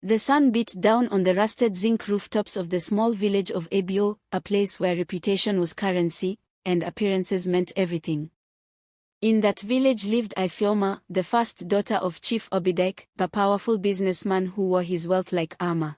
The sun beat down on the rusted zinc rooftops of the small village of Ebio, a place where reputation was currency, and appearances meant everything. In that village lived Ifeoma, the first daughter of Chief Obidike, a powerful businessman who wore his wealth like armor.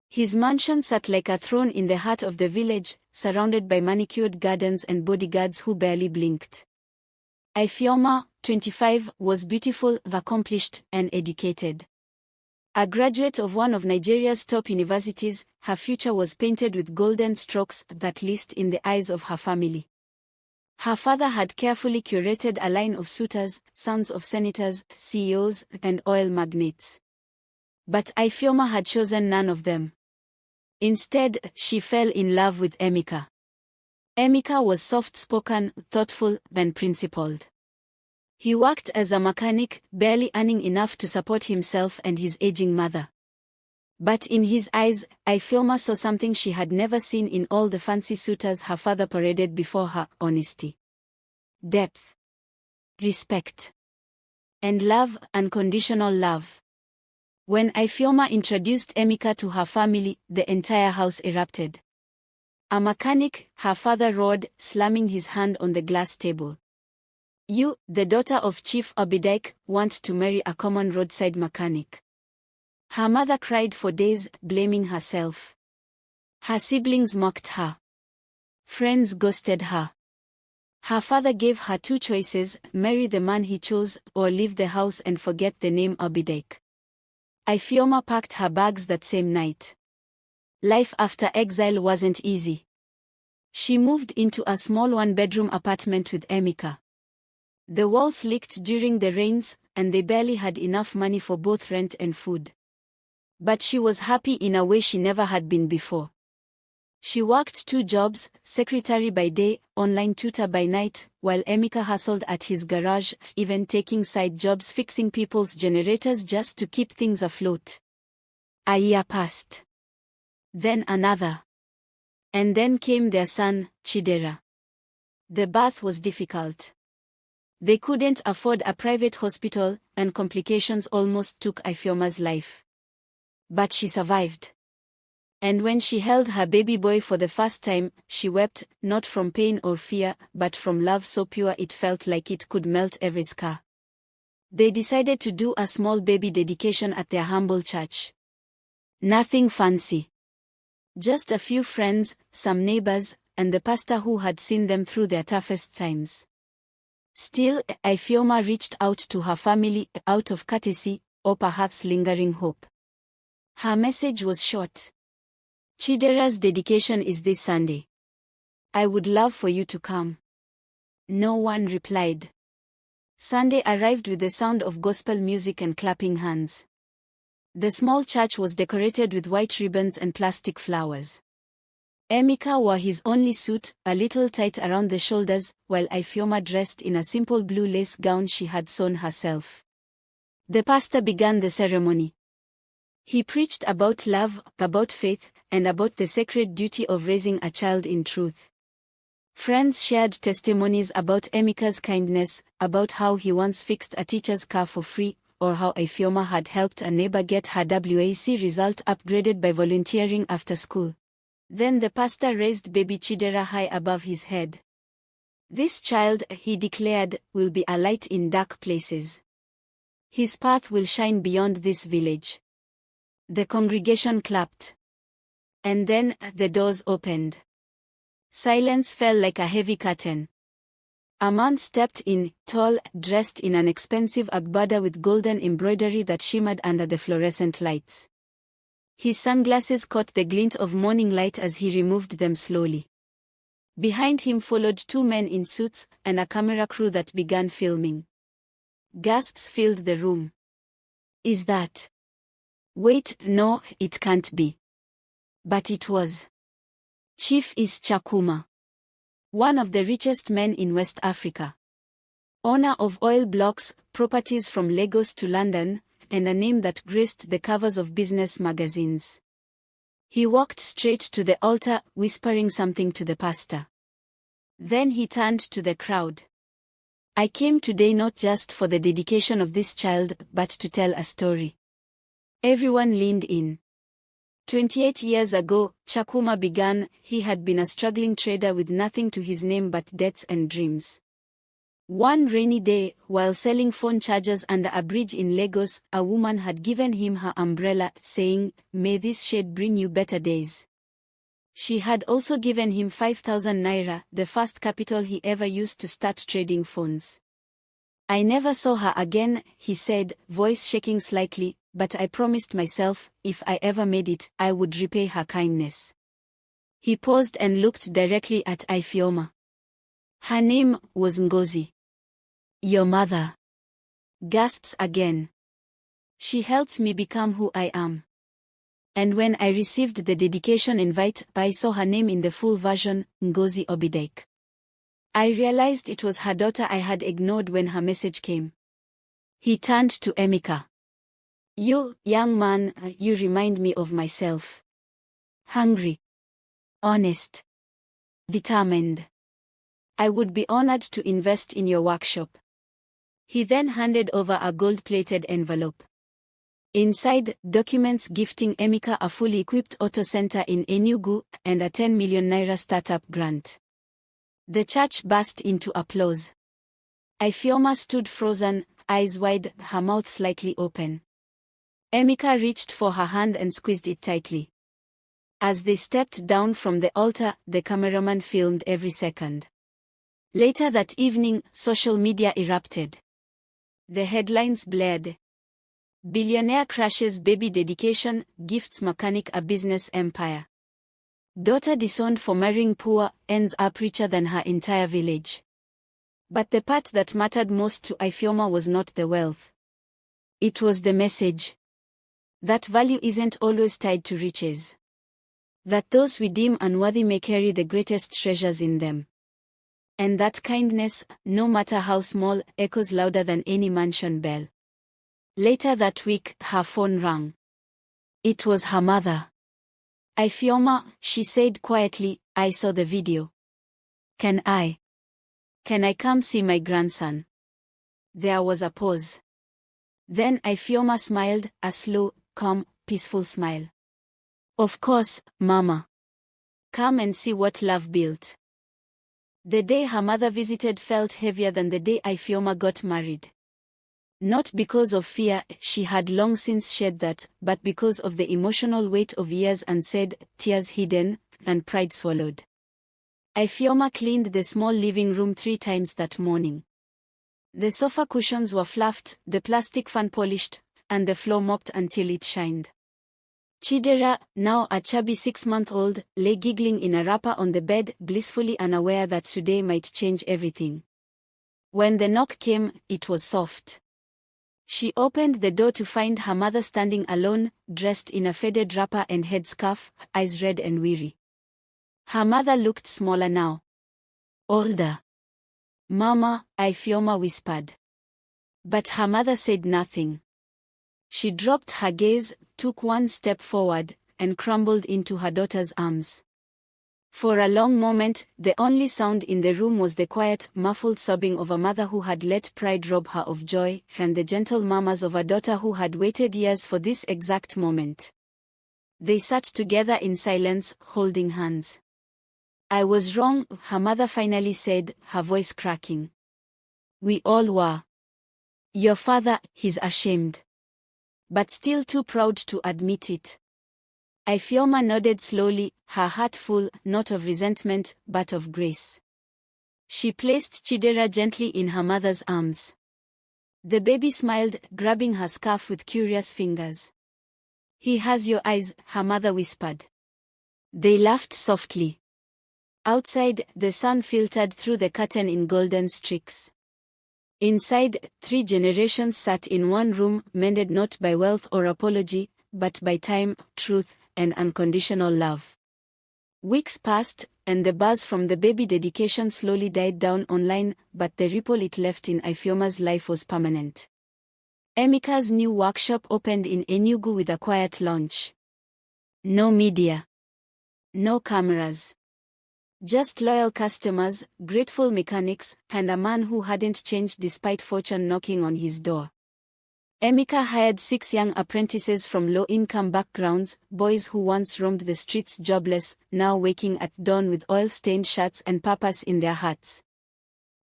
His mansion sat like a throne in the heart of the village, surrounded by manicured gardens and bodyguards who barely blinked. Ifeoma, 25, was beautiful, accomplished, and educated. A graduate of one of Nigeria's top universities, her future was painted with golden strokes, at least in the eyes of her family. Her father had carefully curated a line of suitors, sons of senators, CEOs, and oil magnates. But Ifeoma had chosen none of them. Instead, she fell in love with Emeka. Emeka was soft-spoken, thoughtful, and principled. He worked as a mechanic, barely earning enough to support himself and his aging mother. But in his eyes, Ifeoma saw something she had never seen in all the fancy suitors her father paraded before her: honesty, depth, respect, and love, unconditional love. When Ifeoma introduced Emeka to her family, the entire house erupted. A mechanic, her father roared, slamming his hand on the glass table. You, the daughter of Chief Obidike, want to marry a common roadside mechanic. Her mother cried for days, blaming herself. Her siblings mocked her. Friends ghosted her. Her father gave her two choices: marry the man he chose, or leave the house and forget the name Obidike. Ifeoma packed her bags that same night. Life after exile wasn't easy. She moved into a small one-bedroom apartment with Emeka. The walls leaked during the rains, and they barely had enough money for both rent and food. But she was happy in a way she never had been before. She worked 2 jobs, secretary by day, online tutor by night, while Emeka hustled at his garage, even taking side jobs fixing people's generators just to keep things afloat. A year passed. Then another. And then came their son, Chidera. The birth was difficult. They couldn't afford a private hospital, and complications almost took Ifeoma's life. But she survived. And when she held her baby boy for the first time, she wept, not from pain or fear, but from love so pure it felt like it could melt every scar. They decided to do a small baby dedication at their humble church. Nothing fancy. Just a few friends, some neighbors, and the pastor who had seen them through their toughest times. Still, Ifeoma reached out to her family, out of courtesy, or perhaps lingering hope. Her message was short. Chidera's dedication is this Sunday. I would love for you to come. No one replied. Sunday arrived with the sound of gospel music and clapping hands. The small church was decorated with white ribbons and plastic flowers. Emeka wore his only suit, a little tight around the shoulders, while Ifeoma dressed in a simple blue lace gown she had sewn herself. The pastor began the ceremony. He preached about love, about faith, and about the sacred duty of raising a child in truth. Friends shared testimonies about Emeka's kindness, about how he once fixed a teacher's car for free, or how Ifeoma had helped a neighbor get her WAC result upgraded by volunteering after school. Then the pastor raised baby Chidera high above his head. This child, he declared, will be a light in dark places. His path will shine beyond this village. The congregation clapped. And then, the doors opened. Silence fell like a heavy curtain. A man stepped in, tall, dressed in an expensive agbada with golden embroidery that shimmered under the fluorescent lights. His sunglasses caught the glint of morning light as he removed them slowly. Behind him followed 2 men in suits, and a camera crew that began filming. Gasps filled the room. Is that? Wait, no, it can't be. But it was. Chief is Chakuma. One of the richest men in West Africa. Owner of oil blocks, properties from Lagos to London, and a name that graced the covers of business magazines. He walked straight to the altar, whispering something to the pastor. Then he turned to the crowd. I came today not just for the dedication of this child, but to tell a story. Everyone leaned in. 28 years ago, Chakuma began. He had been a struggling trader with nothing to his name but debts and dreams. One rainy day, while selling phone chargers under a bridge in Lagos, a woman had given him her umbrella, saying, "May this shade bring you better days." She had also given him 5,000 naira, the first capital he ever used to start trading phones. "I never saw her again," he said, voice shaking slightly, "but I promised myself, if I ever made it, I would repay her kindness." He paused and looked directly at Ifeoma. Her name was Ngozi. "Your mother," gasps again. "She helped me become who I am. And when I received the dedication invite, I saw her name in the full version, Ngozi Obidike. I realized it was her daughter I had ignored when her message came." He turned to Emeka. "You, young man, you remind me of myself. Hungry. Honest. Determined. I would be honored to invest in your workshop." He then handed over a gold-plated envelope. Inside, documents gifting Emeka a fully equipped auto center in Enugu and a 10 million naira startup grant. The church burst into applause. Ifeoma stood frozen, eyes wide, her mouth slightly open. Emeka reached for her hand and squeezed it tightly. As they stepped down from the altar, the cameraman filmed every second. Later that evening, social media erupted. The headlines blared. "Billionaire crashes baby dedication, gifts mechanic a business empire. Daughter disowned for marrying poor, ends up richer than her entire village." But the part that mattered most to Ifeoma was not the wealth. It was the message. That value isn't always tied to riches. That those we deem unworthy may carry the greatest treasures in them. And that kindness, no matter how small, echoes louder than any mansion bell. Later that week, her phone rang. It was her mother. "Ifeoma," she said quietly, "I saw the video. Can I come see my grandson?" There was a pause. Then Ifeoma smiled, a slow, calm, peaceful smile. "Of course, Mama. Come and see what love built." The day her mother visited felt heavier than the day Ifeoma got married. Not because of fear, she had long since shed that, but because of the emotional weight of years unsaid, tears hidden, and pride swallowed. Ifeoma cleaned the small living room 3 times that morning. The sofa cushions were fluffed, the plastic fan polished, and the floor mopped until it shined. Chidera, now a chubby 6-month-old, lay giggling in a wrapper on the bed, blissfully unaware that today might change everything. When the knock came, it was soft. She opened the door to find her mother standing alone, dressed in a faded wrapper and headscarf, eyes red and weary. Her mother looked smaller now. Older. "Mama," Ifeoma whispered. But her mother said nothing. She dropped her gaze, took one step forward, and crumbled into her daughter's arms. For a long moment, the only sound in the room was the quiet, muffled sobbing of a mother who had let pride rob her of joy, and the gentle murmurs of a daughter who had waited years for this exact moment. They sat together in silence, holding hands. "I was wrong," her mother finally said, her voice cracking. "We all were. Your father, he's ashamed. But still too proud to admit it." Ifeoma nodded slowly, her heart full, not of resentment, but of grace. She placed Chidera gently in her mother's arms. The baby smiled, grabbing her scarf with curious fingers. "He has your eyes," her mother whispered. They laughed softly. Outside, the sun filtered through the curtain in golden streaks. Inside, 3 generations sat in one room, mended not by wealth or apology, but by time, truth, and unconditional love. Weeks passed, and the buzz from the baby dedication slowly died down online, but the ripple it left in Ifeoma's life was permanent. Emeka's new workshop opened in Enugu with a quiet launch. No media. No cameras. Just loyal customers, grateful mechanics, and a man who hadn't changed despite fortune knocking on his door. Emeka hired 6 young apprentices from low-income backgrounds, boys who once roamed the streets jobless, now waking at dawn with oil-stained shirts and purpose in their hearts.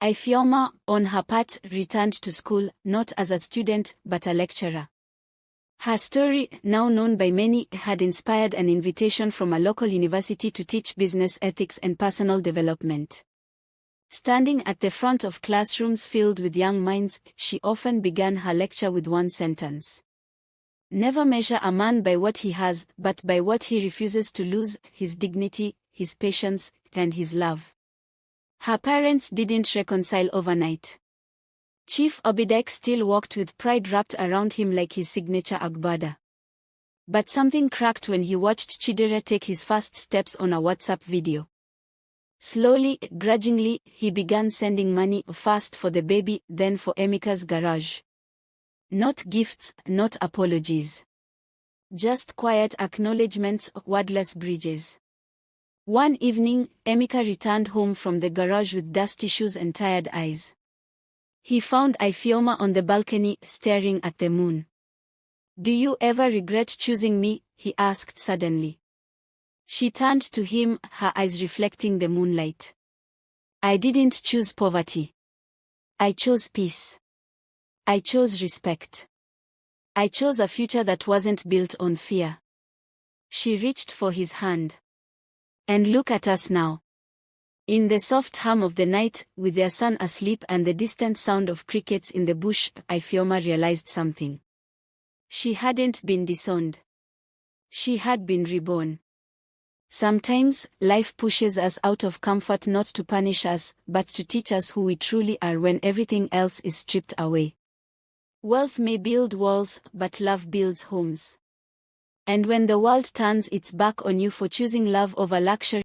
Ifeoma, on her part, returned to school, not as a student, but a lecturer. Her story, now known by many, had inspired an invitation from a local university to teach business ethics and personal development. Standing at the front of classrooms filled with young minds, she often began her lecture with one sentence. Never measure a man by what he has, but by what he refuses to lose, his dignity, his patience, and his love. Her parents didn't reconcile overnight. Chief Obidek still walked with pride wrapped around him like his signature agbada. But something cracked when he watched Chidera take his first steps on a WhatsApp video. Slowly, grudgingly, he began sending money first for the baby, then for Emeka's garage. Not gifts, not apologies. Just quiet acknowledgements, wordless bridges. One evening, Emeka returned home from the garage with dusty shoes and tired eyes. He found Ifeoma on the balcony, staring at the moon. "Do you ever regret choosing me?" he asked suddenly. She turned to him, her eyes reflecting the moonlight. "I didn't choose poverty. I chose peace. I chose respect. I chose a future that wasn't built on fear." She reached for his hand. "And look at us now." In the soft hum of the night, with their son asleep and the distant sound of crickets in the bush, Ifeoma realized something. She hadn't been disowned. She had been reborn. Sometimes, life pushes us out of comfort not to punish us, but to teach us who we truly are when everything else is stripped away. Wealth may build walls, but love builds homes. And when the world turns its back on you for choosing love over luxury,